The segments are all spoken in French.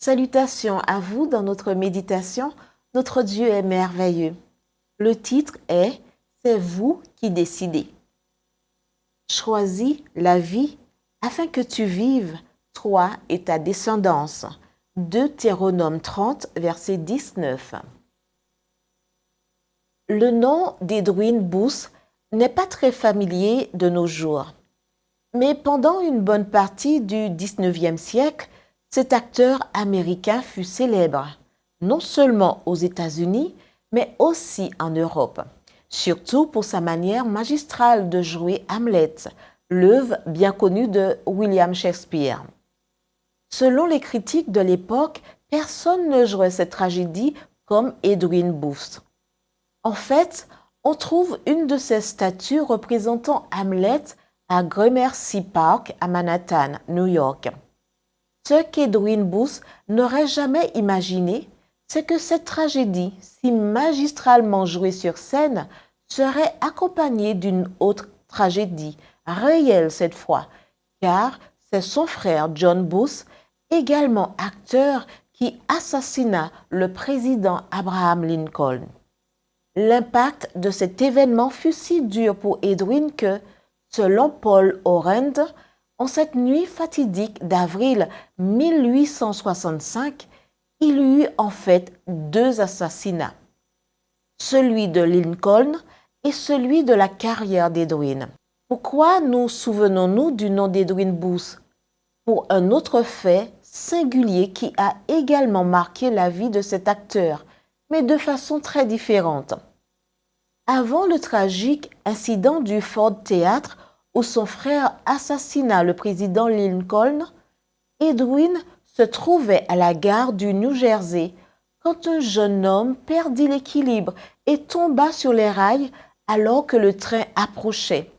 Salutations à vous dans notre méditation. Notre Dieu est merveilleux. Le titre est « C'est vous qui décidez ». Choisis la vie afin que tu vives, toi et ta descendance. Deutéronome 30, verset 19. Le nom d'Edwin Booth n'est pas très familier de nos jours. Mais pendant une bonne partie du 19e siècle, cet acteur américain fut célèbre, non seulement aux États-Unis, mais aussi en Europe, surtout pour sa manière magistrale de jouer Hamlet, l'œuvre bien connue de William Shakespeare. Selon les critiques de l'époque, personne ne jouait cette tragédie comme Edwin Booth. En fait, on trouve une de ces statues représentant Hamlet à Gramercy Park à Manhattan, New York. Ce qu'Edwin Booth n'aurait jamais imaginé, c'est que cette tragédie, si magistralement jouée sur scène, serait accompagnée d'une autre tragédie, réelle cette fois, car c'est son frère John Booth, également acteur, qui assassina le président Abraham Lincoln. L'impact de cet événement fut si dur pour Edwin que, selon Paul Orend, en cette nuit fatidique d'avril 1865, il y eut en fait deux assassinats, celui de Lincoln et celui de la carrière d'Edwin. Pourquoi nous souvenons-nous du nom d'Edwin Booth? Pour un autre fait singulier qui a également marqué la vie de cet acteur, mais de façon très différente. Avant le tragique incident du Ford Theatre où son frère assassina le président Lincoln, Edwin se trouvait à la gare du New Jersey quand un jeune homme perdit l'équilibre et tomba sur les rails alors que le train approchait.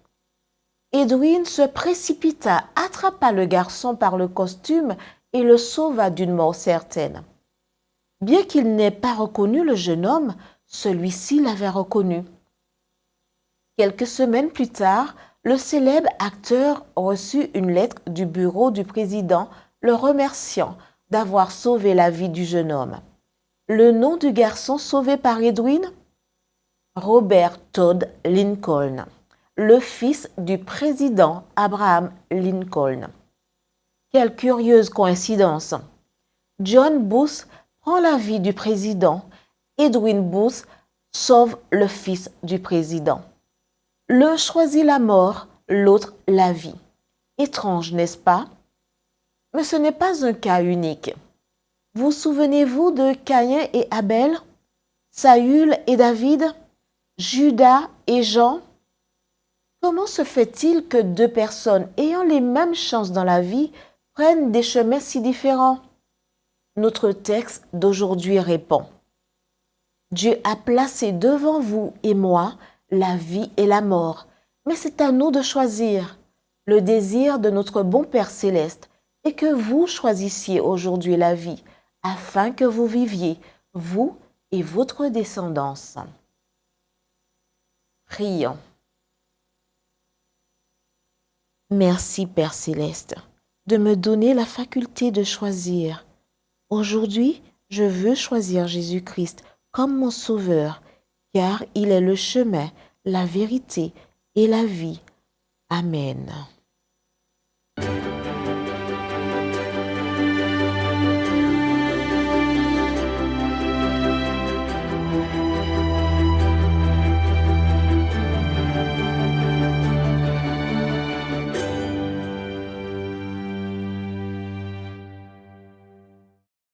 Edwin se précipita, attrapa le garçon par le costume et le sauva d'une mort certaine. Bien qu'il n'ait pas reconnu le jeune homme, celui-ci l'avait reconnu. Quelques semaines plus tard, le célèbre acteur reçut une lettre du bureau du président le remerciant d'avoir sauvé la vie du jeune homme. Le nom du garçon sauvé par Edwin? Robert Todd Lincoln, le fils du président Abraham Lincoln. Quelle curieuse coïncidence! John Booth prend la vie du président. Edwin Booth sauve le fils du président. L'un choisit la mort, l'autre la vie. Étrange, n'est-ce pas? Mais ce n'est pas un cas unique. Vous souvenez-vous de Caïn et Abel, Saül et David, Judas et Jean? Comment se fait-il que deux personnes ayant les mêmes chances dans la vie prennent des chemins si différents? Notre texte d'aujourd'hui répond. Dieu a placé devant vous et moi la vie et la mort, mais c'est à nous de choisir. Le désir de notre bon Père céleste est que vous choisissiez aujourd'hui la vie, afin que vous viviez, vous et votre descendance. Prions. Merci Père céleste de me donner la faculté de choisir. Aujourd'hui, je veux choisir Jésus-Christ comme mon sauveur, car il est le chemin, la vérité et la vie. Amen.